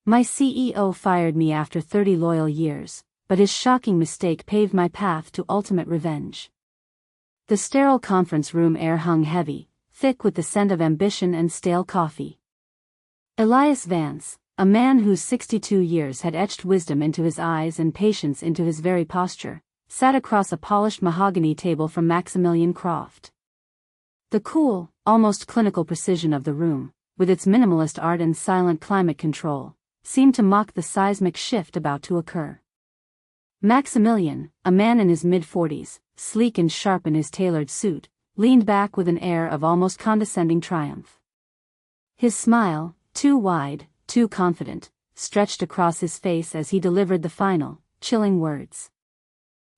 My CEO fired me after 30 loyal years, but his shocking mistake paved my path to ultimate revenge. The sterile conference room air hung heavy, thick with the scent of ambition and stale coffee. Elias Vance, a man whose 62 years had etched wisdom into his eyes and patience into his very posture, sat across a polished mahogany table from Maximilian Croft. The cool, almost clinical precision of the room, with its minimalist art and silent climate control, seemed to mock the seismic shift about to occur. Maximilian, a man in his mid-40s, sleek and sharp in his tailored suit, leaned back with an air of almost condescending triumph. His smile, too wide, too confident, stretched across his face as he delivered the final, chilling words.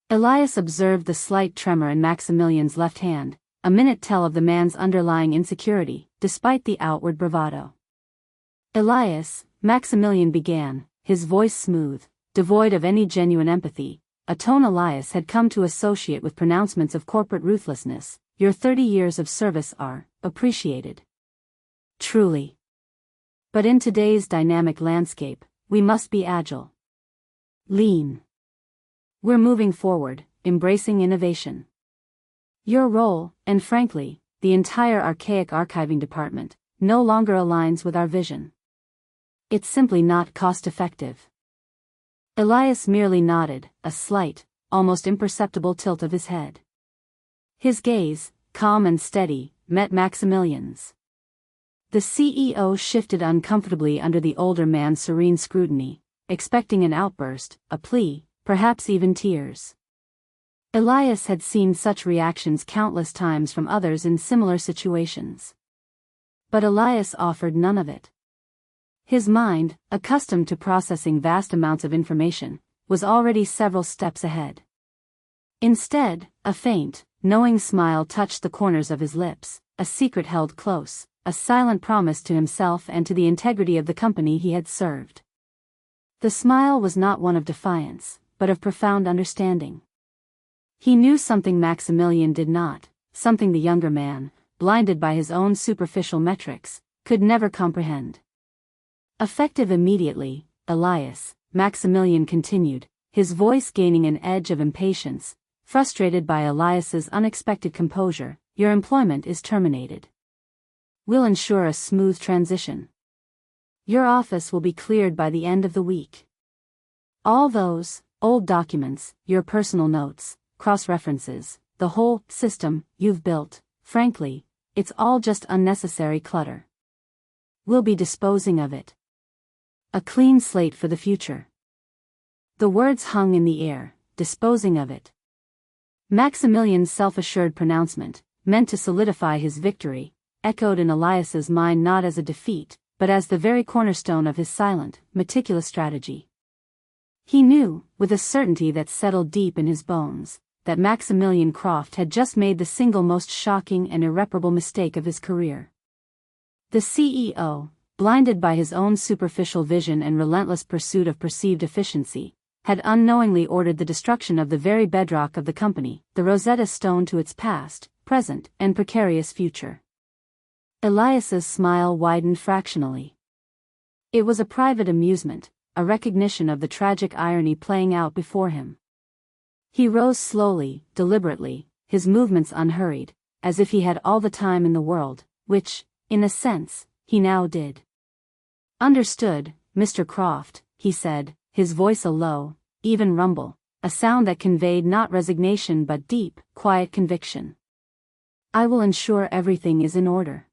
Elias observed the slight tremor in Maximilian's left hand, a minute tell of the man's underlying insecurity, despite the outward bravado. Elias, Maximilian began, his voice smooth, devoid of any genuine empathy, a tone Elias had come to associate with pronouncements of corporate ruthlessness. Your 30 years of service are appreciated. Truly. But in today's dynamic landscape, we must be agile. Lean. We're moving forward, embracing innovation. Your role, and frankly, the entire archaic archiving department, no longer aligns with our vision. It's simply not cost-effective. Elias merely nodded, a slight, almost imperceptible tilt of his head. His gaze, calm and steady, met Maximilian's. The CEO shifted uncomfortably under the older man's serene scrutiny, expecting an outburst, a plea, perhaps even tears. Elias had seen such reactions countless times from others in similar situations. But Elias offered none of it. His mind, accustomed to processing vast amounts of information, was already several steps ahead. Instead, a faint, knowing smile touched the corners of his lips, a secret held close, a silent promise to himself and to the integrity of the company he had served. The smile was not one of defiance, but of profound understanding. He knew something Maximilian did not, something the younger man, blinded by his own superficial metrics, could never comprehend. Effective immediately, Elias, Maximilian continued, his voice gaining an edge of impatience, frustrated by Elias's unexpected composure, your employment is terminated. We'll ensure a smooth transition. Your office will be cleared by the end of the week. All those old documents, your personal notes, cross-references, the whole system you've built, frankly, it's all just unnecessary clutter. We'll be disposing of it. A clean slate for the future. The words hung in the air, disposing of it. Maximilian's self-assured pronouncement, meant to solidify his victory, echoed in Elias's mind not as a defeat, but as the very cornerstone of his silent, meticulous strategy. He knew, with a certainty that settled deep in his bones, that Maximilian Croft had just made the single most shocking and irreparable mistake of his career. The CEO, blinded by his own superficial vision and relentless pursuit of perceived efficiency, had unknowingly ordered the destruction of the very bedrock of the company, the Rosetta Stone to its past, present, and precarious future. Elias's smile widened fractionally. It was a private amusement, a recognition of the tragic irony playing out before him. He rose slowly, deliberately, his movements unhurried, as if he had all the time in the world, which, in a sense, he now did. Understood, Mr. Croft, he said, his voice a low, even rumble, a sound that conveyed not resignation but deep, quiet conviction. I will ensure everything is in order.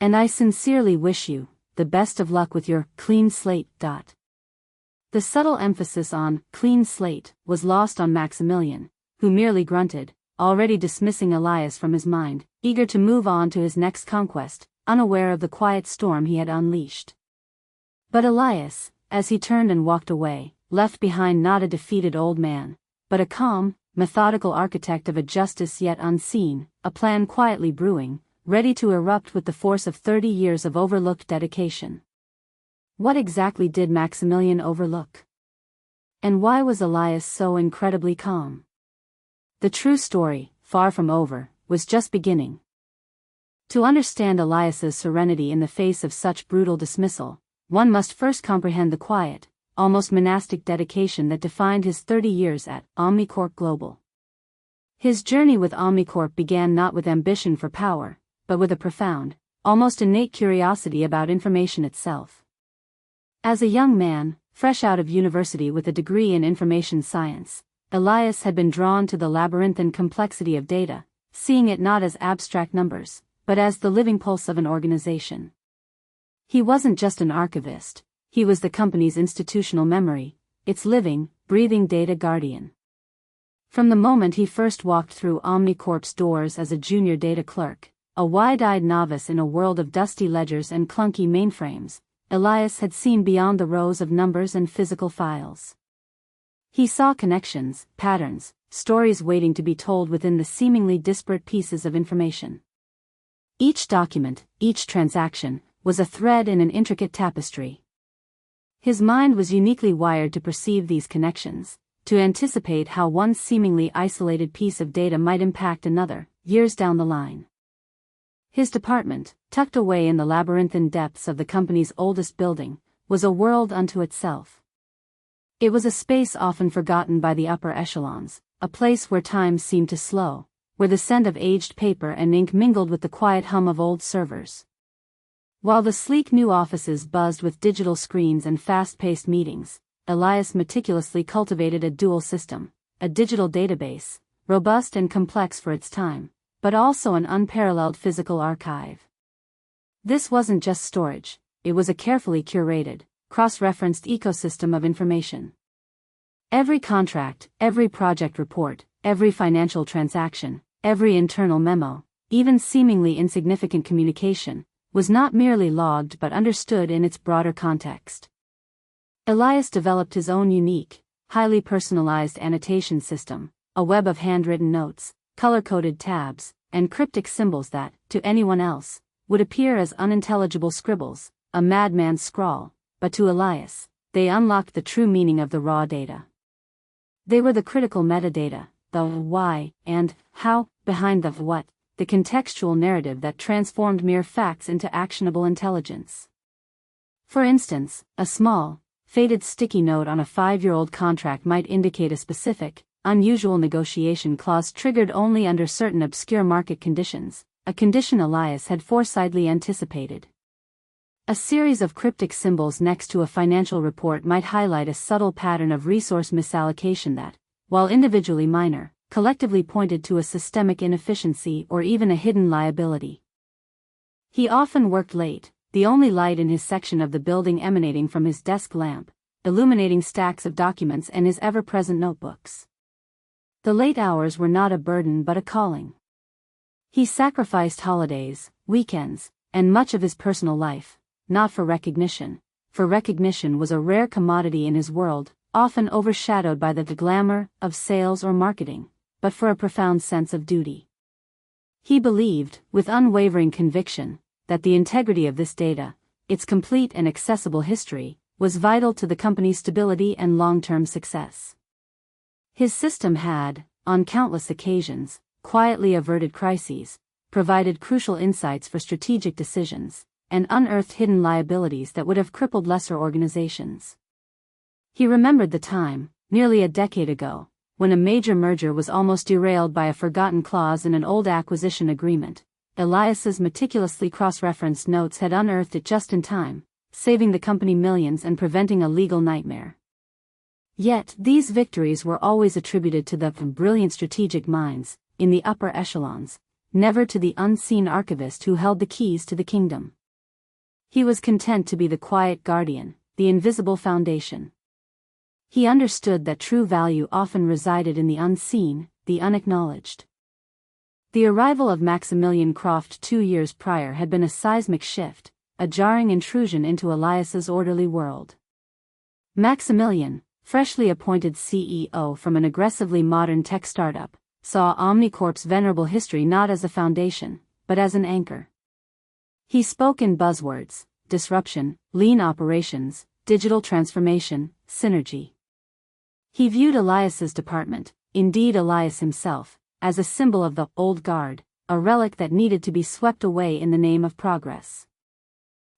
And I sincerely wish you the best of luck with your clean slate. The subtle emphasis on clean slate was lost on Maximilian, who merely grunted, already dismissing Elias from his mind, eager to move on to his next conquest, unaware of the quiet storm he had unleashed. But Elias, as he turned and walked away, left behind not a defeated old man, but a calm, methodical architect of a justice yet unseen, a plan quietly brewing, ready to erupt with the force of 30 years of overlooked dedication. What exactly did Maximilian overlook? And why was Elias so incredibly calm? The true story, far from over, was just beginning. To understand Elias's serenity in the face of such brutal dismissal, one must first comprehend the quiet, almost monastic dedication that defined his 30 years at Omnicorp Global. His journey with Omnicorp began not with ambition for power, but with a profound, almost innate curiosity about information itself. As a young man, fresh out of university with a degree in information science, Elias had been drawn to the labyrinthine complexity of data, seeing it not as abstract numbers, but as the living pulse of an organization. He wasn't just an archivist, he was the company's institutional memory, its living, breathing data guardian. From the moment he first walked through Omnicorp's doors as a junior data clerk, a wide-eyed novice in a world of dusty ledgers and clunky mainframes, Elias had seen beyond the rows of numbers and physical files. He saw connections, patterns, stories waiting to be told within the seemingly disparate pieces of information. Each document, each transaction, was a thread in an intricate tapestry. His mind was uniquely wired to perceive these connections, to anticipate how one seemingly isolated piece of data might impact another, years down the line. His department, tucked away in the labyrinthine depths of the company's oldest building, was a world unto itself. It was a space often forgotten by the upper echelons, a place where time seemed to slow, where the scent of aged paper and ink mingled with the quiet hum of old servers. While the sleek new offices buzzed with digital screens and fast-paced meetings, Elias meticulously cultivated a dual system, a digital database, robust and complex for its time, but also an unparalleled physical archive. This wasn't just storage, it was a carefully curated, cross-referenced ecosystem of information. Every contract, every project report, every financial transaction, every internal memo, even seemingly insignificant communication, was not merely logged but understood in its broader context. Elias developed his own unique, highly personalized annotation system, a web of handwritten notes, color-coded tabs, and cryptic symbols that, to anyone else, would appear as unintelligible scribbles, a madman's scrawl, but to Elias, they unlocked the true meaning of the raw data. They were the critical metadata, the why and how behind the what, the contextual narrative that transformed mere facts into actionable intelligence. For instance, a small, faded sticky note on a 5-year-old contract might indicate a specific, unusual negotiation clause triggered only under certain obscure market conditions, a condition Elias had foresightly anticipated. A series of cryptic symbols next to a financial report might highlight a subtle pattern of resource misallocation that, while individually minor, collectively pointed to a systemic inefficiency or even a hidden liability. He often worked late, the only light in his section of the building emanating from his desk lamp, illuminating stacks of documents and his ever-present notebooks. The late hours were not a burden but a calling. He sacrificed holidays, weekends, and much of his personal life, not for recognition, for recognition was a rare commodity in his world, often overshadowed by the glamour of sales or marketing, but for a profound sense of duty. He believed, with unwavering conviction, that the integrity of this data, its complete and accessible history, was vital to the company's stability and long-term success. His system had, on countless occasions, quietly averted crises, provided crucial insights for strategic decisions, and unearthed hidden liabilities that would have crippled lesser organizations. He remembered the time, nearly a decade ago, when a major merger was almost derailed by a forgotten clause in an old acquisition agreement. Elias's meticulously cross-referenced notes had unearthed it just in time, saving the company millions and preventing a legal nightmare. Yet, these victories were always attributed to the brilliant strategic minds, in the upper echelons, never to the unseen archivist who held the keys to the kingdom. He was content to be the quiet guardian, the invisible foundation. He understood that true value often resided in the unseen, the unacknowledged. The arrival of Maximilian Croft 2 years prior had been a seismic shift, a jarring intrusion into Elias's orderly world. Maximilian, freshly appointed CEO from an aggressively modern tech startup, saw Omnicorp's venerable history not as a foundation, but as an anchor. He spoke in buzzwords: disruption, lean operations, digital transformation, synergy. He viewed Elias's department, indeed Elias himself, as a symbol of the old guard, a relic that needed to be swept away in the name of progress.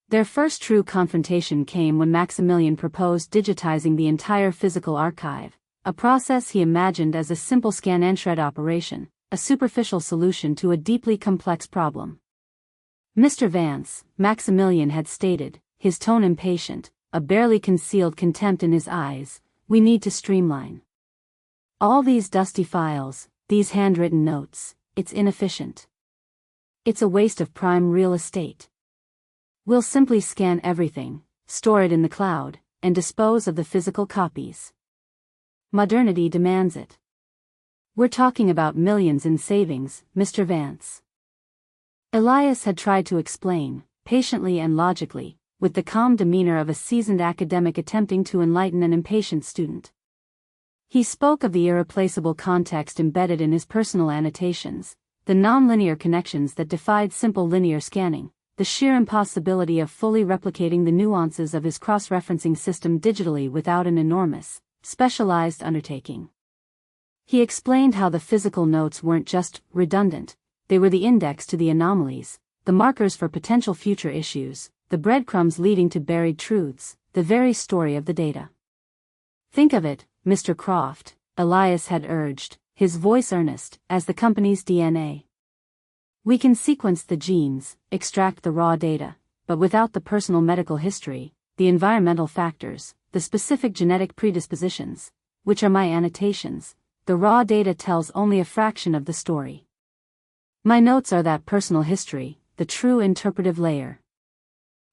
Their first true confrontation came when Maximilian proposed digitizing the entire physical archive, a process he imagined as a simple scan and shred operation, a superficial solution to a deeply complex problem. "Mr. Vance," Maximilian had stated, his tone impatient, a barely concealed contempt in his eyes, "we need to streamline. All these dusty files, these handwritten notes, it's inefficient. It's a waste of prime real estate. We'll simply scan everything, store it in the cloud, and dispose of the physical copies. Modernity demands it. We're talking about millions in savings, Mr. Vance." Elias had tried to explain, patiently and logically, with the calm demeanor of a seasoned academic attempting to enlighten an impatient student. He spoke of the irreplaceable context embedded in his personal annotations, the nonlinear connections that defied simple linear scanning, the sheer impossibility of fully replicating the nuances of his cross-referencing system digitally without an enormous, specialized undertaking. He explained how the physical notes weren't just redundant, they were the index to the anomalies, the markers for potential future issues, the breadcrumbs leading to buried truths, the very story of the data. "Think of it, Mr. Croft," Elias had urged, his voice earnest, "as the company's DNA. We can sequence the genes, extract the raw data, but without the personal medical history, the environmental factors, the specific genetic predispositions, which are my annotations, the raw data tells only a fraction of the story. My notes are that personal history, the true interpretive layer."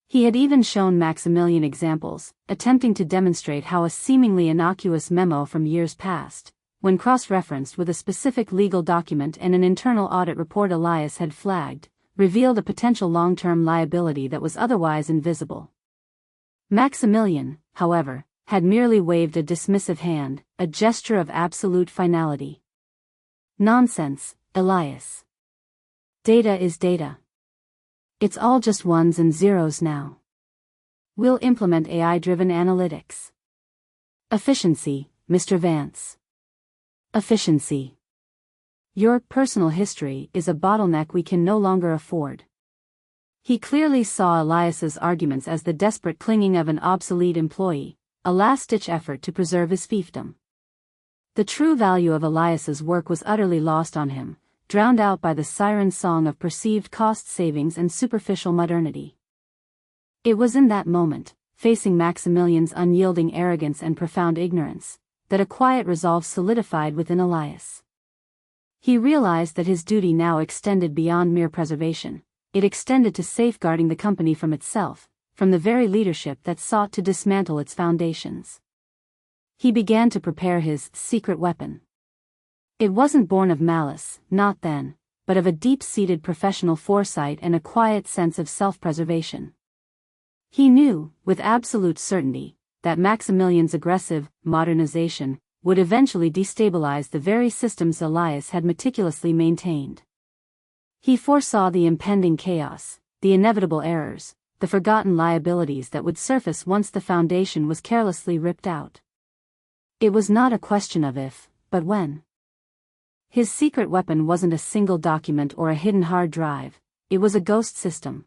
He had even shown Maximilian examples, attempting to demonstrate how a seemingly innocuous memo from years past, when cross-referenced with a specific legal document and an internal audit report Elias had flagged, revealed a potential long-term liability that was otherwise invisible. Maximilian, however, had merely waved a dismissive hand, a gesture of absolute finality. "Nonsense, Elias. Data is data. It's all just ones and zeros now. We'll implement AI-driven analytics. Efficiency, Mr. Vance. Efficiency. Your personal history is a bottleneck we can no longer afford." He clearly saw Elias's arguments as the desperate clinging of an obsolete employee, a last-ditch effort to preserve his fiefdom. The true value of Elias's work was utterly lost on him, drowned out by the siren song of perceived cost savings and superficial modernity. It was in that moment, facing Maximilian's unyielding arrogance and profound ignorance, that a quiet resolve solidified within Elias. He realized that his duty now extended beyond mere preservation, it extended to safeguarding the company from itself, from the very leadership that sought to dismantle its foundations. He began to prepare his secret weapon. It wasn't born of malice, not then, but of a deep-seated professional foresight and a quiet sense of self-preservation. He knew, with absolute certainty, that Maximilian's aggressive modernization would eventually destabilize the very systems Elias had meticulously maintained. He foresaw the impending chaos, the inevitable errors, the forgotten liabilities that would surface once the foundation was carelessly ripped out. It was not a question of if, but when. His secret weapon wasn't a single document or a hidden hard drive, it was a ghost system.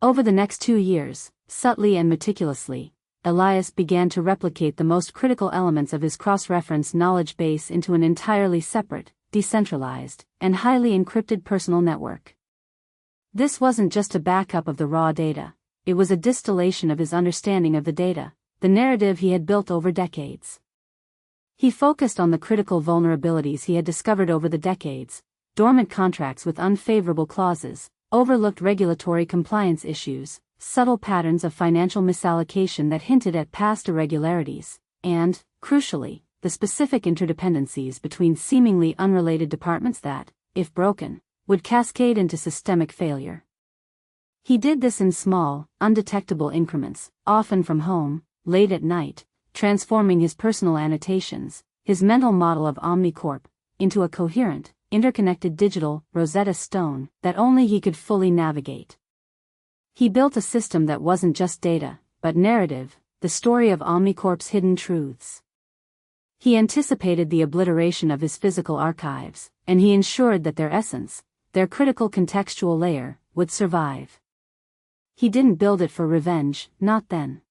Over the next 2 years, subtly and meticulously, Elias began to replicate the most critical elements of his cross-reference knowledge base into an entirely separate, decentralized, and highly encrypted personal network. This wasn't just a backup of the raw data, it was a distillation of his understanding of the data, the narrative he had built over decades. He focused on the critical vulnerabilities he had discovered over the decades, dormant contracts with unfavorable clauses, overlooked regulatory compliance issues, subtle patterns of financial misallocation that hinted at past irregularities, and, crucially, the specific interdependencies between seemingly unrelated departments that, if broken, would cascade into systemic failure. He did this in small, undetectable increments, often from home, late at night, transforming his personal annotations, his mental model of OmniCorp, into a coherent, interconnected digital Rosetta Stone that only he could fully navigate. He built a system that wasn't just data, but narrative, the story of OmniCorp's hidden truths. He anticipated the obliteration of his physical archives, and he ensured that their essence, their critical contextual layer, would survive. He didn't build it for revenge, not then.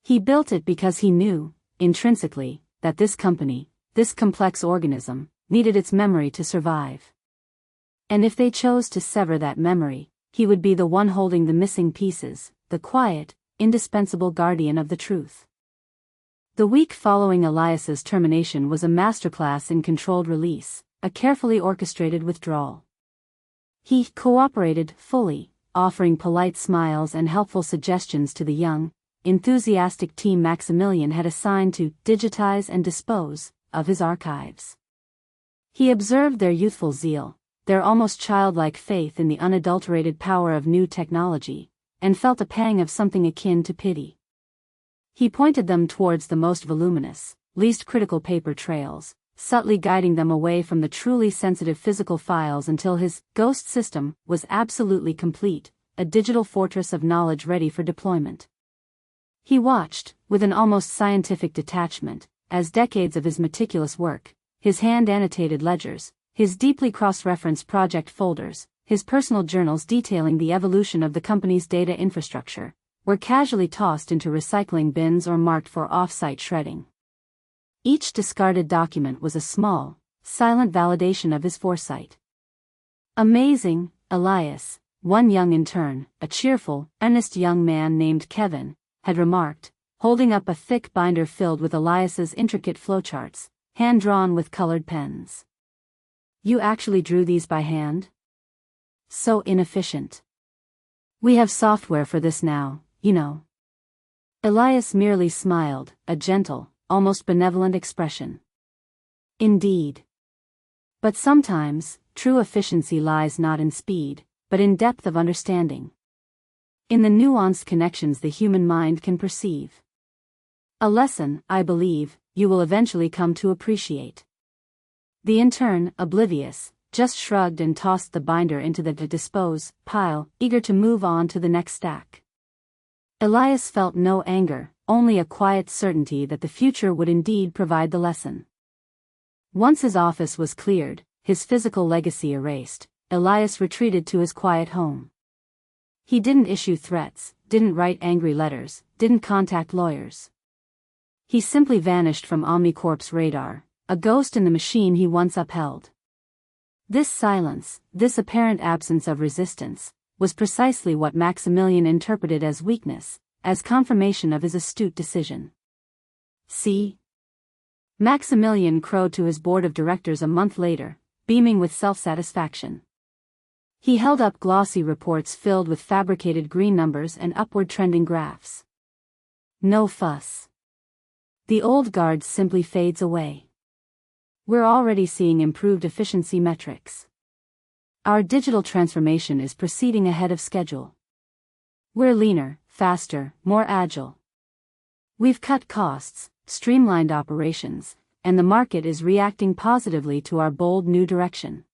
He built it because he knew, intrinsically, that this company, this complex organism, needed its memory to survive. And if they chose to sever that memory, he would be the one holding the missing pieces, the quiet, indispensable guardian of the truth. The week following Elias's termination was a masterclass in controlled release, a carefully orchestrated withdrawal. He cooperated fully, offering polite smiles and helpful suggestions to the young, enthusiastic team Maximilian had assigned to digitize and dispose of his archives. He observed their youthful zeal, their almost childlike faith in the unadulterated power of new technology, and felt a pang of something akin to pity. He pointed them towards the most voluminous, least critical paper trails, subtly guiding them away from the truly sensitive physical files until his ghost system was absolutely complete, a digital fortress of knowledge ready for deployment. He watched, with an almost scientific detachment, as decades of his meticulous work, his hand-annotated ledgers, his deeply cross-referenced project folders, his personal journals detailing the evolution of the company's data infrastructure, were casually tossed into recycling bins or marked for off-site shredding. Each discarded document was a small, silent validation of his foresight. Amazing, Elias, one young intern, a cheerful, earnest young man named Kevin, had remarked, holding up a thick binder filled with Elias's intricate flowcharts, hand-drawn with colored pens. You actually drew these by hand? So inefficient. We have software for this now, you know. Elias merely smiled, a gentle, almost benevolent expression. Indeed. But sometimes, true efficiency lies not in speed, but in depth of understanding. In the nuanced connections the human mind can perceive. A lesson, I believe, you will eventually come to appreciate. The intern, oblivious, just shrugged and tossed the binder into the dispose pile, eager to move on to the next stack. Elias felt no anger, only a quiet certainty that the future would indeed provide the lesson. Once his office was cleared, his physical legacy erased, Elias retreated to his quiet home. He didn't issue threats, didn't write angry letters, didn't contact lawyers. He simply vanished from Omnicorp's radar, a ghost in the machine he once upheld. This silence, this apparent absence of resistance, was precisely what Maximilian interpreted as weakness, as confirmation of his astute decision. See? Maximilian crowed to his board of directors a month later, beaming with self-satisfaction. He held up glossy reports filled with fabricated green numbers and upward trending graphs. No fuss. The old guard simply fades away. We're already seeing improved efficiency metrics. Our digital transformation is proceeding ahead of schedule. We're leaner, faster, more agile. We've cut costs, streamlined operations, and the market is reacting positively to our bold new direction.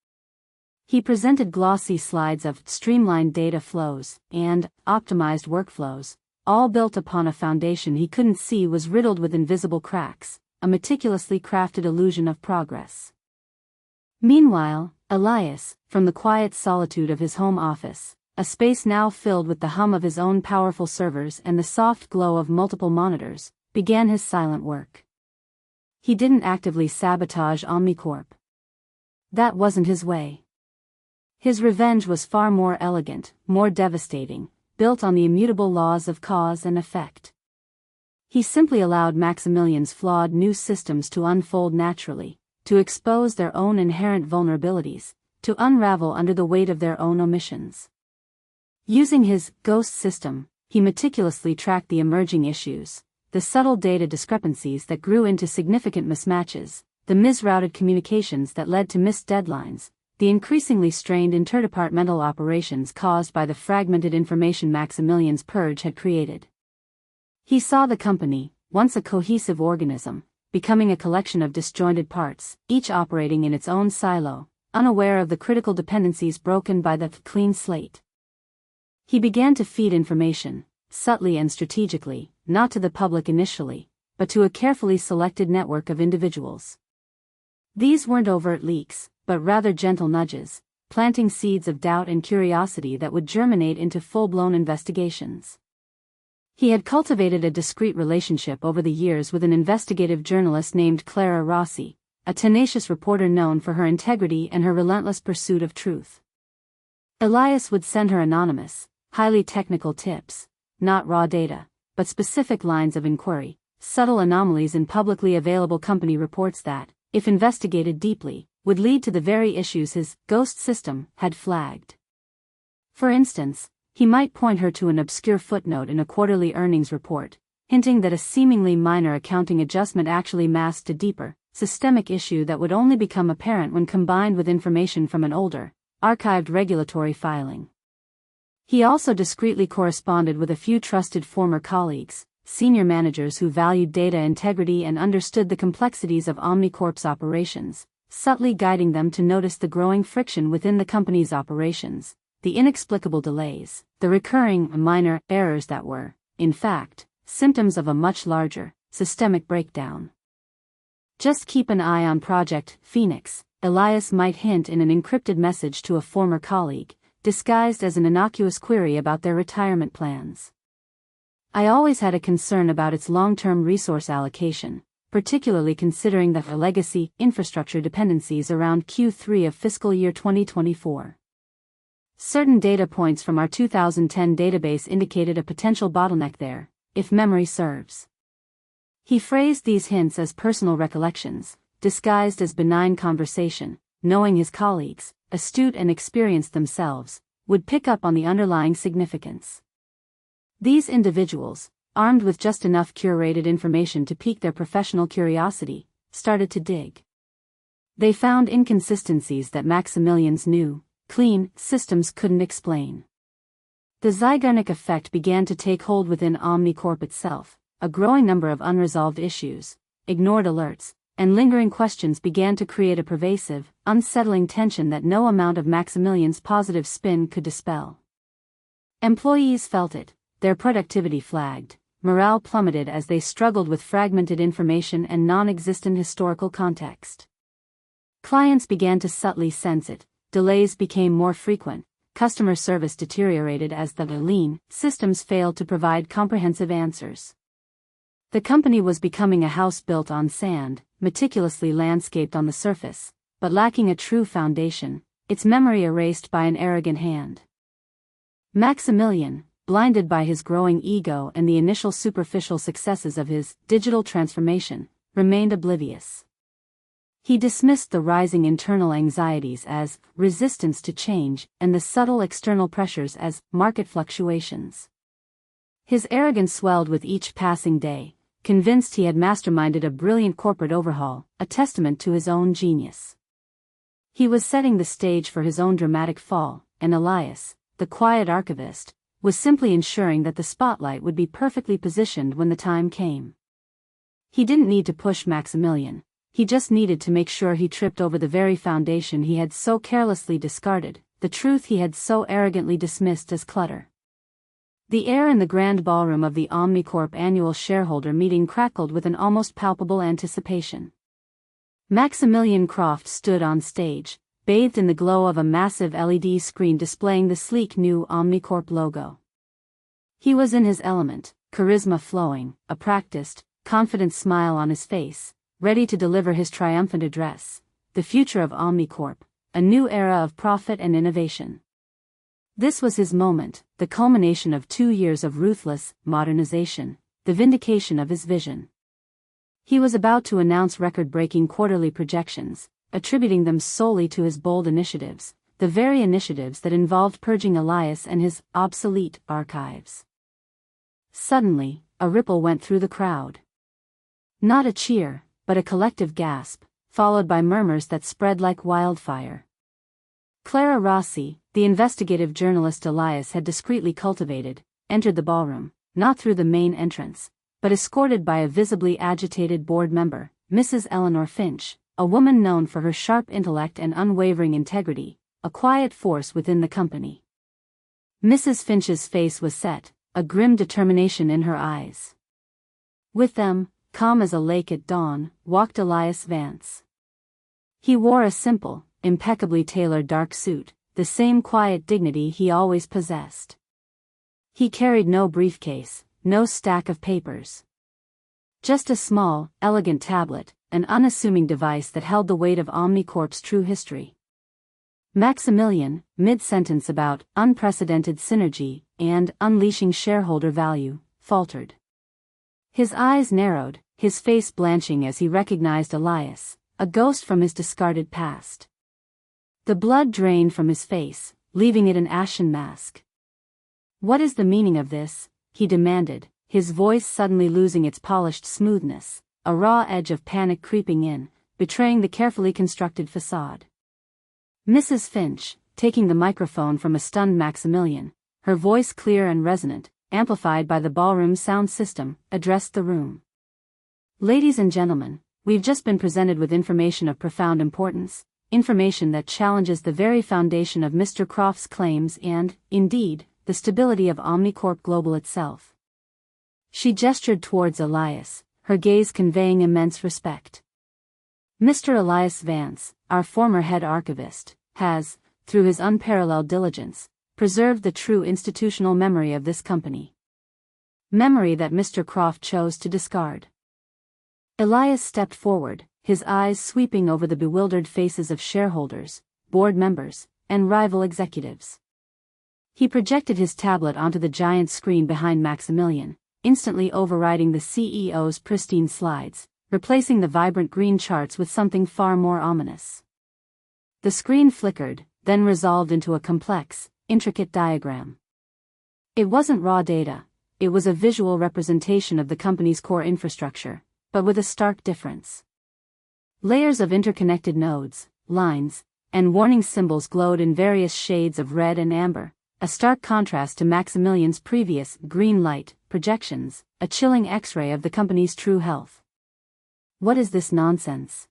He presented glossy slides of streamlined data flows and optimized workflows, all built upon a foundation he couldn't see was riddled with invisible cracks, a meticulously crafted illusion of progress. Meanwhile, Elias, from the quiet solitude of his home office, a space now filled with the hum of his own powerful servers and the soft glow of multiple monitors, began his silent work. He didn't actively sabotage Omnicorp. That wasn't his way. His revenge was far more elegant, more devastating, built on the immutable laws of cause and effect. He simply allowed Maximilian's flawed new systems to unfold naturally, to expose their own inherent vulnerabilities, to unravel under the weight of their own omissions. Using his ghost system, he meticulously tracked the emerging issues, the subtle data discrepancies that grew into significant mismatches, the misrouted communications that led to missed deadlines, the increasingly strained interdepartmental operations caused by the fragmented information Maximilian's purge had created. He saw the company, once a cohesive organism, becoming a collection of disjointed parts, each operating in its own silo, unaware of the critical dependencies broken by the clean slate. He began to feed information, subtly and strategically, not to the public initially, but to a carefully selected network of individuals. These weren't overt leaks, but rather gentle nudges, planting seeds of doubt and curiosity that would germinate into full-blown investigations. He had cultivated a discreet relationship over the years with an investigative journalist named Clara Rossi, a tenacious reporter known for her integrity and her relentless pursuit of truth. Elias would send her anonymous, highly technical tips, not raw data, but specific lines of inquiry, subtle anomalies in publicly available company reports that, if investigated deeply, would lead to the very issues his ghost system had flagged. For instance, he might point her to an obscure footnote in a quarterly earnings report, hinting that a seemingly minor accounting adjustment actually masked a deeper, systemic issue that would only become apparent when combined with information from an older, archived regulatory filing. He also discreetly corresponded with a few trusted former colleagues, senior managers who valued data integrity and understood the complexities of Omnicorp's operations, subtly guiding them to notice the growing friction within the company's operations, the inexplicable delays, the recurring, minor errors that were, in fact, symptoms of a much larger, systemic breakdown. Just keep an eye on Project Phoenix, Elias might hint in an encrypted message to a former colleague, disguised as an innocuous query about their retirement plans. I always had a concern about its long-term resource allocation, particularly considering the legacy infrastructure dependencies around Q3 of fiscal year 2024. Certain data points from our 2010 database indicated a potential bottleneck there, if memory serves. He phrased these hints as personal recollections, disguised as benign conversation, knowing his colleagues, astute and experienced themselves, would pick up on the underlying significance. These individuals, armed with just enough curated information to pique their professional curiosity, started to dig. They found inconsistencies that Maximilian's new, clean systems couldn't explain. The Zeigarnik effect began to take hold within Omnicorp itself. A growing number of unresolved issues, ignored alerts, and lingering questions began to create a pervasive, unsettling tension that no amount of Maximilian's positive spin could dispel. Employees felt it, their productivity flagged, morale plummeted as they struggled with fragmented information and non-existent historical context. Clients began to subtly sense it, delays became more frequent, customer service deteriorated as the lean systems failed to provide comprehensive answers. The company was becoming a house built on sand, meticulously landscaped on the surface, but lacking a true foundation, its memory erased by an arrogant hand. Maximilian, blinded by his growing ego and the initial superficial successes of his digital transformation, remained oblivious. He dismissed the rising internal anxieties as resistance to change and the subtle external pressures as market fluctuations. His arrogance swelled with each passing day, convinced he had masterminded a brilliant corporate overhaul, a testament to his own genius. He was setting the stage for his own dramatic fall, and Elias, the quiet archivist, was simply ensuring that the spotlight would be perfectly positioned when the time came. He didn't need to push Maximilian, he just needed to make sure he tripped over the very foundation he had so carelessly discarded, the truth he had so arrogantly dismissed as clutter. The air in the grand ballroom of the Omnicorp annual shareholder meeting crackled with an almost palpable anticipation. Maximilian Croft stood on stage, bathed in the glow of a massive LED screen displaying the sleek new Omnicorp logo. He was in his element, charisma flowing, a practiced, confident smile on his face, ready to deliver his triumphant address, the future of Omnicorp, a new era of profit and innovation. This was his moment, the culmination of 2 years of ruthless modernization, the vindication of his vision. He was about to announce record-breaking quarterly projections, attributing them solely to his bold initiatives, the very initiatives that involved purging Elias and his obsolete archives. Suddenly, a ripple went through the crowd. Not a cheer, but a collective gasp, followed by murmurs that spread like wildfire. Clara Rossi, the investigative journalist Elias had discreetly cultivated, entered the ballroom, not through the main entrance, but escorted by a visibly agitated board member, Mrs. Eleanor Finch, a woman known for her sharp intellect and unwavering integrity, a quiet force within the company. Mrs. Finch's face was set, a grim determination in her eyes. With them, calm as a lake at dawn, walked Elias Vance. He wore a simple, impeccably tailored dark suit, the same quiet dignity he always possessed. He carried no briefcase, no stack of papers. Just a small, elegant tablet, an unassuming device that held the weight of Omnicorp's true history. Maximilian, mid-sentence about unprecedented synergy and unleashing shareholder value, faltered. His eyes narrowed, his face blanching as he recognized Elias, a ghost from his discarded past. The blood drained from his face, leaving it an ashen mask. "What is the meaning of this?" he demanded, his voice suddenly losing its polished smoothness, a raw edge of panic creeping in, betraying the carefully constructed facade. Mrs. Finch, taking the microphone from a stunned Maximilian, her voice clear and resonant, amplified by the ballroom sound system, addressed the room. "Ladies and gentlemen, we've just been presented with information of profound importance, information that challenges the very foundation of Mr. Croft's claims and, indeed, the stability of Omnicorp Global itself." She gestured towards Elias, her gaze conveying immense respect. "Mr. Elias Vance, our former head archivist, has, through his unparalleled diligence, preserved the true institutional memory of this company. Memory that Mr. Croft chose to discard." Elias stepped forward, his eyes sweeping over the bewildered faces of shareholders, board members, and rival executives. He projected his tablet onto the giant screen behind Maximilian, instantly overriding the CEO's pristine slides, replacing the vibrant green charts with something far more ominous. The screen flickered, then resolved into a complex, intricate diagram. It wasn't raw data, it was a visual representation of the company's core infrastructure, but with a stark difference. Layers of interconnected nodes, lines, and warning symbols glowed in various shades of red and amber, a stark contrast to Maximilian's previous green light projections, a chilling X-ray of the company's true health. "What is this nonsense?"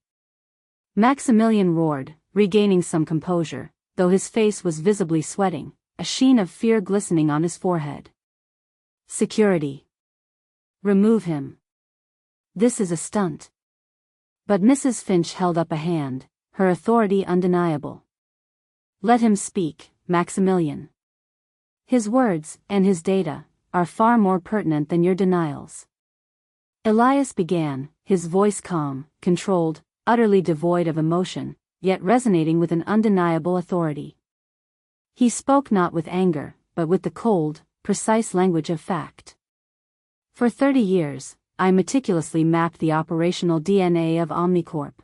Maximilian roared, regaining some composure, though his face was visibly sweating, a sheen of fear glistening on his forehead. "Security. Remove him. This is a stunt." But Mrs. Finch held up a hand, her authority undeniable. "Let him speak, Maximilian. His words, and his data, are far more pertinent than your denials." Elias began, his voice calm, controlled, utterly devoid of emotion, yet resonating with an undeniable authority. He spoke not with anger, but with the cold, precise language of fact. "For 30 years, I meticulously mapped the operational DNA of Omnicorp.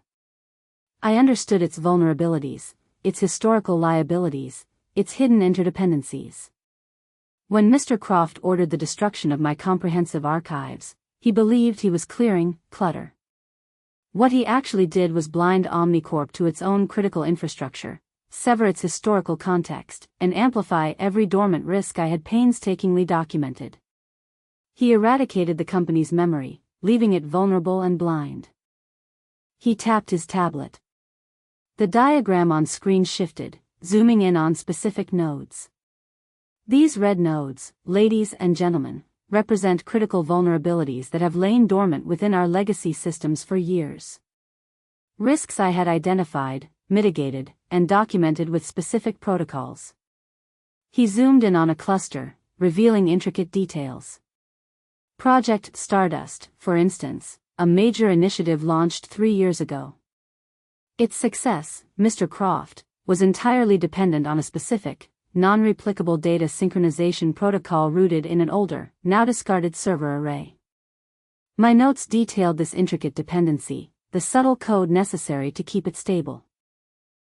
I understood its vulnerabilities, its historical liabilities, its hidden interdependencies. When Mr. Croft ordered the destruction of my comprehensive archives, he believed he was clearing clutter. What he actually did was blind Omnicorp to its own critical infrastructure, sever its historical context, and amplify every dormant risk I had painstakingly documented. He eradicated the company's memory, leaving it vulnerable and blind." He tapped his tablet. The diagram on screen shifted, zooming in on specific nodes. These red nodes, ladies and gentlemen, represent critical vulnerabilities that have lain dormant within our legacy systems for years. Risks I had identified, mitigated, and documented with specific protocols. He zoomed in on a cluster, revealing intricate details. Project Stardust, for instance, a major initiative launched 3 years ago. Its success, Mr. Croft, was entirely dependent on a specific, non-replicable data synchronization protocol rooted in an older, now discarded server array. My notes detailed this intricate dependency, the subtle code necessary to keep it stable.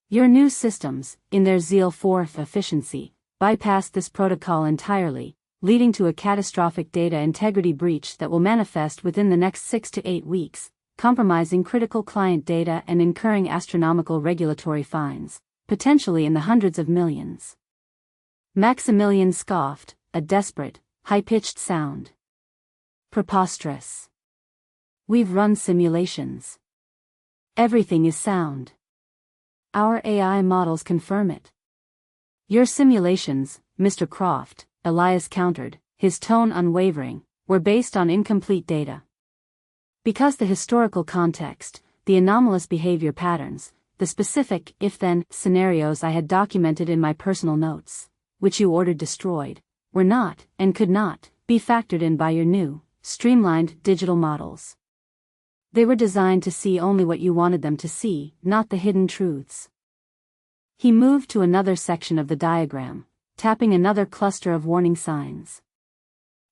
Your new systems, in their zeal for efficiency, bypassed this protocol entirely, leading to a catastrophic data integrity breach that will manifest within the next 6 to 8 weeks, compromising critical client data and incurring astronomical regulatory fines, potentially in the hundreds of millions. Maximilian scoffed, a desperate, high-pitched sound. Preposterous. We've run simulations. Everything is sound. Our AI models confirm it. Your simulations, Mr. Croft, Elias countered, his tone unwavering, were based on incomplete data. Because the historical context, the anomalous behavior patterns, the specific if-then scenarios I had documented in my personal notes, which you ordered destroyed, were not, and could not, be factored in by your new, streamlined digital models. They were designed to see only what you wanted them to see, not the hidden truths. He moved to another section of the diagram, tapping another cluster of warning signs.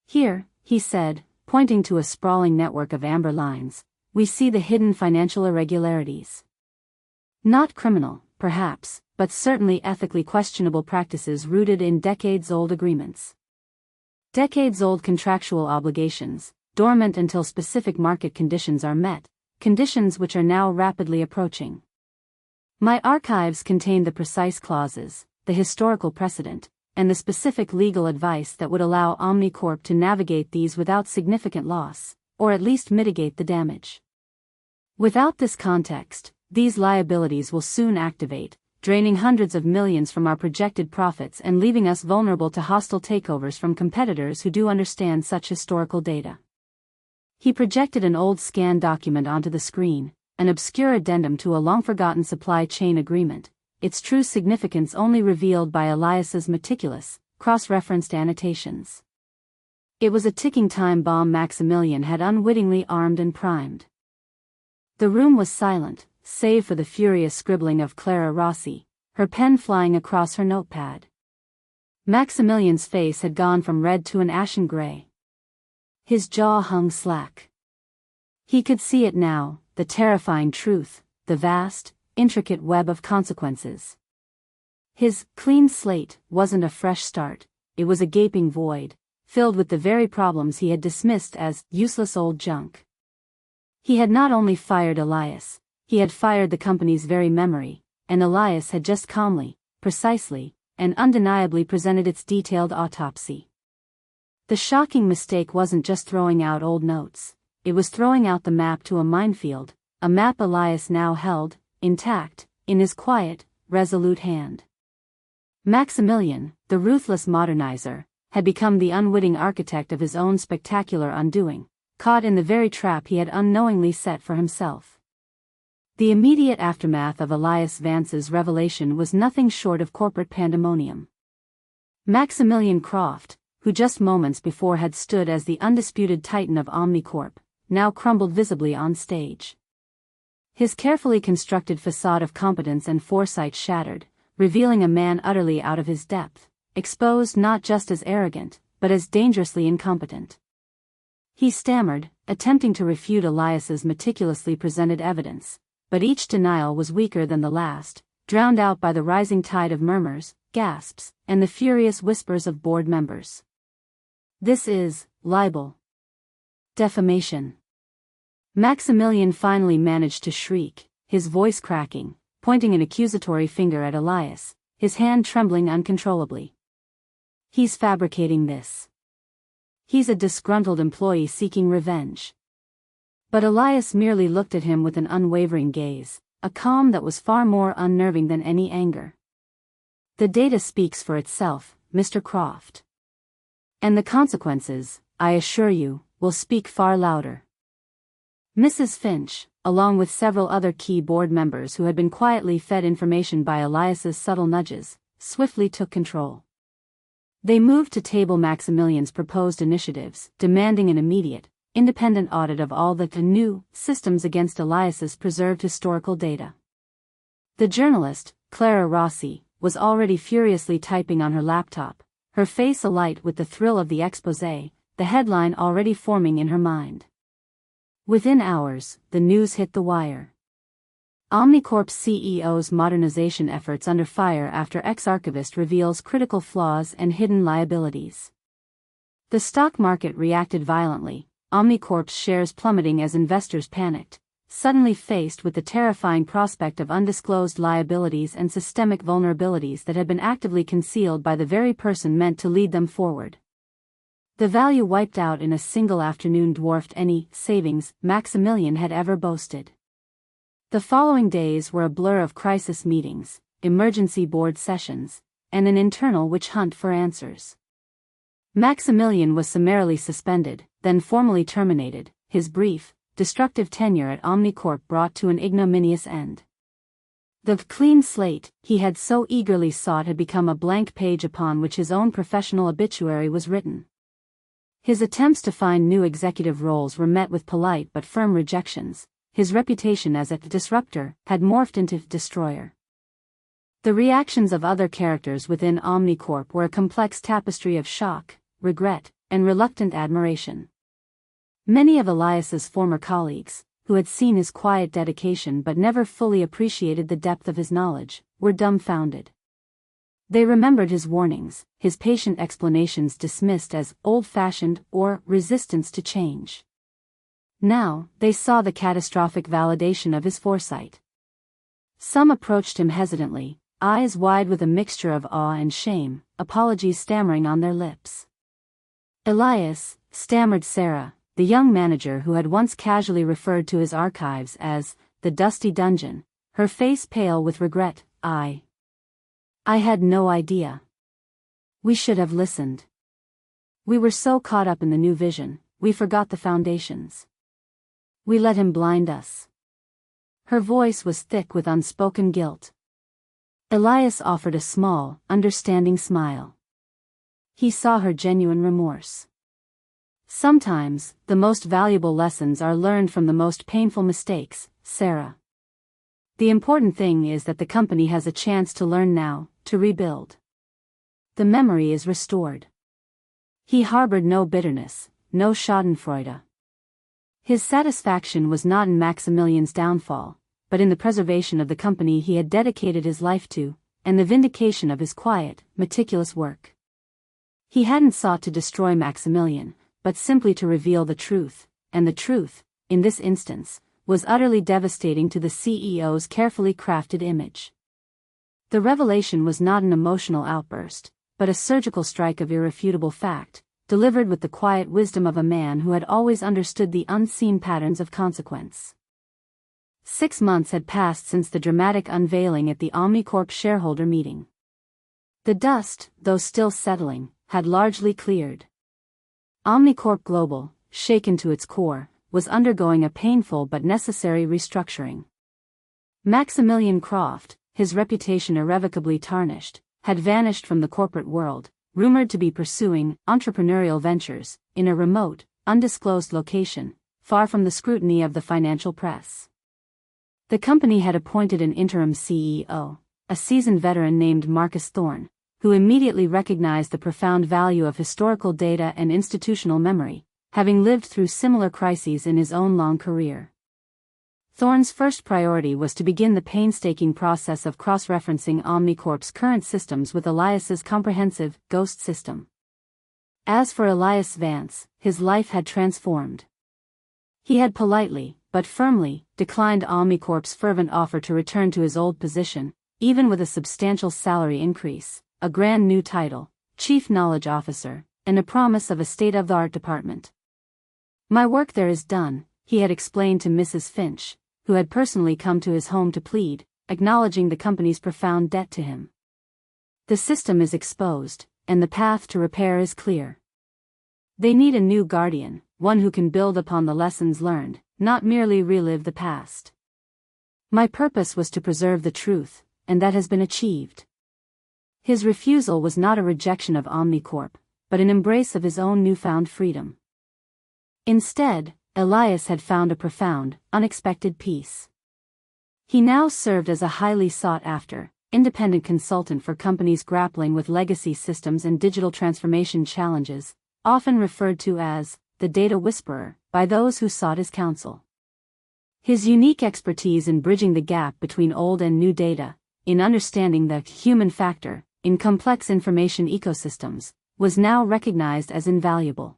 Here, he said, pointing to a sprawling network of amber lines, we see the hidden financial irregularities. Not criminal, perhaps, but certainly ethically questionable practices rooted in decades-old agreements. Decades-old contractual obligations, dormant until specific market conditions are met, conditions which are now rapidly approaching. My archives contain the precise clauses, the historical precedent, and the specific legal advice that would allow Omnicorp to navigate these without significant loss, or at least mitigate the damage. Without this context, these liabilities will soon activate, draining hundreds of millions from our projected profits and leaving us vulnerable to hostile takeovers from competitors who do understand such historical data. He projected an old scan document onto the screen, an obscure addendum to a long-forgotten supply chain agreement, its true significance only revealed by Elias's meticulous, cross-referenced annotations. It was a ticking time bomb Maximilian had unwittingly armed and primed. The room was silent, save for the furious scribbling of Clara Rossi, her pen flying across her notepad. Maximilian's face had gone from red to an ashen gray. His jaw hung slack. He could see it now, the terrifying truth, the vast, intricate web of consequences. His clean slate wasn't a fresh start, it was a gaping void, filled with the very problems he had dismissed as useless old junk. He had not only fired Elias, he had fired the company's very memory, and Elias had just calmly, precisely, and undeniably presented its detailed autopsy. The shocking mistake wasn't just throwing out old notes, it was throwing out the map to a minefield, a map Elias now held, intact, in his quiet, resolute hand. Maximilian, the ruthless modernizer, had become the unwitting architect of his own spectacular undoing, caught in the very trap he had unknowingly set for himself. The immediate aftermath of Elias Vance's revelation was nothing short of corporate pandemonium. Maximilian Croft, who just moments before had stood as the undisputed titan of Omnicorp, now crumbled visibly on stage. His carefully constructed facade of competence and foresight shattered, revealing a man utterly out of his depth, exposed not just as arrogant, but as dangerously incompetent. He stammered, attempting to refute Elias's meticulously presented evidence, but each denial was weaker than the last, drowned out by the rising tide of murmurs, gasps, and the furious whispers of board members. This is libel. Defamation. Maximilian finally managed to shriek, his voice cracking, pointing an accusatory finger at Elias, his hand trembling uncontrollably. He's fabricating this. He's a disgruntled employee seeking revenge. But Elias merely looked at him with an unwavering gaze, a calm that was far more unnerving than any anger. The data speaks for itself, Mr. Croft. And the consequences, I assure you, will speak far louder. Mrs. Finch, along with several other key board members who had been quietly fed information by Elias's subtle nudges, swiftly took control. They moved to table Maximilian's proposed initiatives, demanding an immediate, independent audit of all the new systems against Elias's preserved historical data. The journalist, Clara Rossi, was already furiously typing on her laptop, her face alight with the thrill of the exposé, the headline already forming in her mind. Within hours, the news hit the wire. Omnicorp's CEO's modernization efforts under fire after ex-archivist reveals critical flaws and hidden liabilities. The stock market reacted violently, Omnicorp's shares plummeting as investors panicked, suddenly faced with the terrifying prospect of undisclosed liabilities and systemic vulnerabilities that had been actively concealed by the very person meant to lead them forward. The value wiped out in a single afternoon dwarfed any savings Maximilian had ever boasted. The following days were a blur of crisis meetings, emergency board sessions, and an internal witch hunt for answers. Maximilian was summarily suspended, then formally terminated, his brief, destructive tenure at Omnicorp brought to an ignominious end. The clean slate he had so eagerly sought had become a blank page upon which his own professional obituary was written. His attempts to find new executive roles were met with polite but firm rejections. His reputation as a disruptor had morphed into destroyer. The reactions of other characters within Omnicorp were a complex tapestry of shock, regret, and reluctant admiration. Many of Elias's former colleagues, who had seen his quiet dedication but never fully appreciated the depth of his knowledge, were dumbfounded. They remembered his warnings, his patient explanations dismissed as old-fashioned or resistance to change. Now, they saw the catastrophic validation of his foresight. Some approached him hesitantly, eyes wide with a mixture of awe and shame, apologies stammering on their lips. "Elias," stammered Sarah, the young manager who had once casually referred to his archives as the dusty dungeon, her face pale with regret. I had no idea. We should have listened. We were so caught up in the new vision, we forgot the foundations. We let him blind us." Her voice was thick with unspoken guilt. Elias offered a small, understanding smile. He saw her genuine remorse. "Sometimes, the most valuable lessons are learned from the most painful mistakes, Sarah. The important thing is that the company has a chance to learn now, to rebuild. The memory is restored." He harbored no bitterness, no schadenfreude. His satisfaction was not in Maximilian's downfall, but in the preservation of the company he had dedicated his life to, and the vindication of his quiet, meticulous work. He hadn't sought to destroy Maximilian, but simply to reveal the truth, and the truth, in this instance, was utterly devastating to the CEO's carefully crafted image. The revelation was not an emotional outburst, but a surgical strike of irrefutable fact, delivered with the quiet wisdom of a man who had always understood the unseen patterns of consequence. 6 months had passed since the dramatic unveiling at the Omnicorp shareholder meeting. The dust, though still settling, had largely cleared. Omnicorp Global, shaken to its core, was undergoing a painful but necessary restructuring. Maximilian Croft, his reputation irrevocably tarnished, had vanished from the corporate world, rumored to be pursuing entrepreneurial ventures in a remote, undisclosed location, far from the scrutiny of the financial press. The company had appointed an interim CEO, a seasoned veteran named Marcus Thorne, who immediately recognized the profound value of historical data and institutional memory, having lived through similar crises in his own long career. Thorne's first priority was to begin the painstaking process of cross-referencing Omnicorp's current systems with Elias's comprehensive Ghost system. As for Elias Vance, his life had transformed. He had politely, but firmly, declined Omnicorp's fervent offer to return to his old position, even with a substantial salary increase, a grand new title, Chief Knowledge Officer, and a promise of a state-of-the-art department. "My work there is done," he had explained to Mrs. Finch, who had personally come to his home to plead, acknowledging the company's profound debt to him. "The system is exposed, and the path to repair is clear. They need a new guardian, one who can build upon the lessons learned, not merely relive the past. My purpose was to preserve the truth, and that has been achieved." His refusal was not a rejection of Omnicorp, but an embrace of his own newfound freedom. Instead, Elias had found a profound, unexpected peace. He now served as a highly sought-after, independent consultant for companies grappling with legacy systems and digital transformation challenges, often referred to as the data whisperer by those who sought his counsel. His unique expertise in bridging the gap between old and new data, in understanding the human factor in complex information ecosystems, was now recognized as invaluable.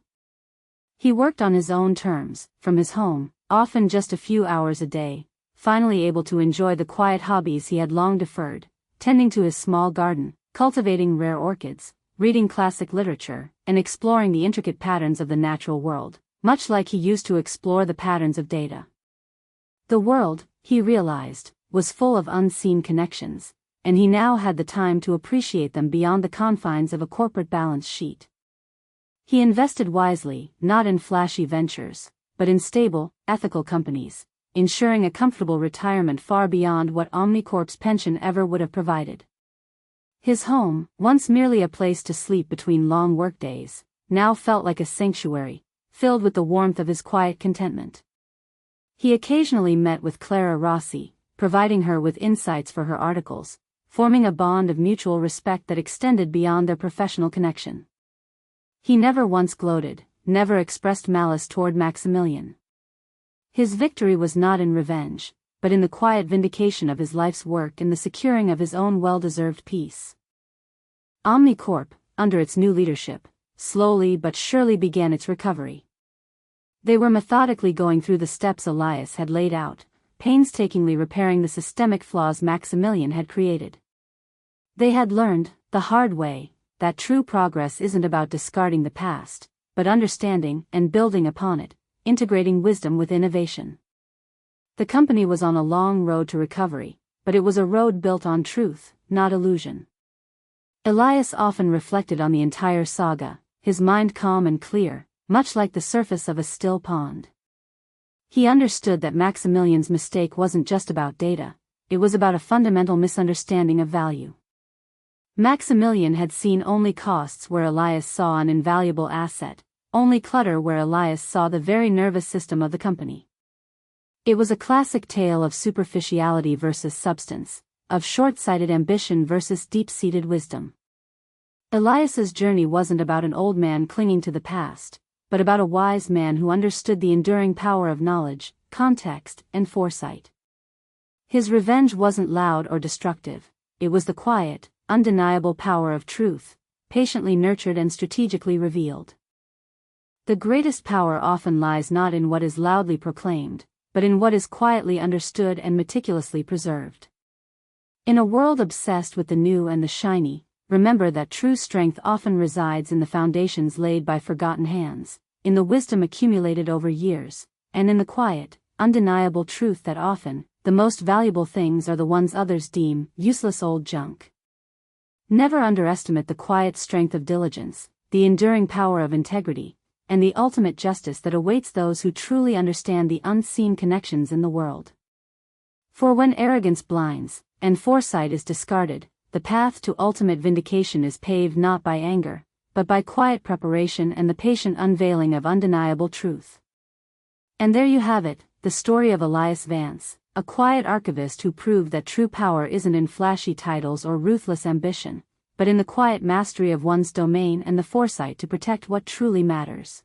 He worked on his own terms, from his home, often just a few hours a day, finally able to enjoy the quiet hobbies he had long deferred, tending to his small garden, cultivating rare orchids, reading classic literature, and exploring the intricate patterns of the natural world, much like he used to explore the patterns of data. The world, he realized, was full of unseen connections, and he now had the time to appreciate them beyond the confines of a corporate balance sheet. He invested wisely, not in flashy ventures, but in stable, ethical companies, ensuring a comfortable retirement far beyond what Omnicorp's pension ever would have provided. His home, once merely a place to sleep between long workdays, now felt like a sanctuary, filled with the warmth of his quiet contentment. He occasionally met with Clara Rossi, providing her with insights for her articles, forming a bond of mutual respect that extended beyond their professional connection. He never once gloated, never expressed malice toward Maximilian. His victory was not in revenge, but in the quiet vindication of his life's work and the securing of his own well-deserved peace. Omnicorp, under its new leadership, slowly but surely began its recovery. They were methodically going through the steps Elias had laid out, painstakingly repairing the systemic flaws Maximilian had created. They had learned, the hard way, that true progress isn't about discarding the past, but understanding and building upon it, integrating wisdom with innovation. The company was on a long road to recovery, but it was a road built on truth, not illusion. Elias often reflected on the entire saga, his mind calm and clear, much like the surface of a still pond. He understood that Maximilian's mistake wasn't just about data, it was about a fundamental misunderstanding of value. Maximilian had seen only costs where Elias saw an invaluable asset, only clutter where Elias saw the very nervous system of the company. It was a classic tale of superficiality versus substance, of short-sighted ambition versus deep-seated wisdom. Elias's journey wasn't about an old man clinging to the past, but about a wise man who understood the enduring power of knowledge, context, and foresight. His revenge wasn't loud or destructive, it was the quiet, undeniable power of truth, patiently nurtured and strategically revealed. The greatest power often lies not in what is loudly proclaimed, but in what is quietly understood and meticulously preserved. In a world obsessed with the new and the shiny, remember that true strength often resides in the foundations laid by forgotten hands, in the wisdom accumulated over years, and in the quiet, undeniable truth that often, the most valuable things are the ones others deem useless old junk. Never underestimate the quiet strength of diligence, the enduring power of integrity, and the ultimate justice that awaits those who truly understand the unseen connections in the world. For when arrogance blinds, and foresight is discarded, the path to ultimate vindication is paved not by anger, but by quiet preparation and the patient unveiling of undeniable truth. And there you have it, the story of Elias Vance, a quiet archivist who proved that true power isn't in flashy titles or ruthless ambition, but in the quiet mastery of one's domain and the foresight to protect what truly matters.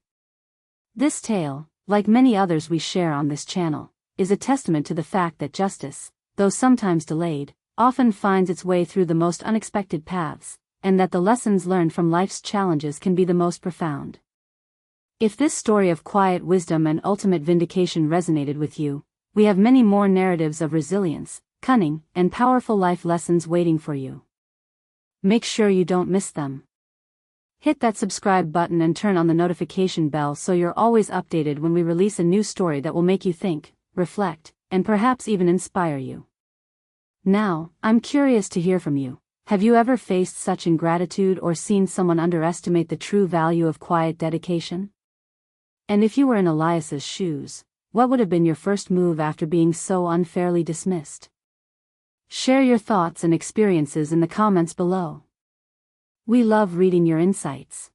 This tale, like many others we share on this channel, is a testament to the fact that justice, though sometimes delayed, often finds its way through the most unexpected paths, and that the lessons learned from life's challenges can be the most profound. If this story of quiet wisdom and ultimate vindication resonated with you, we have many more narratives of resilience, cunning, and powerful life lessons waiting for you. Make sure you don't miss them. Hit that subscribe button and turn on the notification bell so you're always updated when we release a new story that will make you think, reflect, and perhaps even inspire you. Now, I'm curious to hear from you. Have you ever faced such ingratitude or seen someone underestimate the true value of quiet dedication? And if you were in Elias's shoes, what would have been your first move after being so unfairly dismissed? Share your thoughts and experiences in the comments below. We love reading your insights.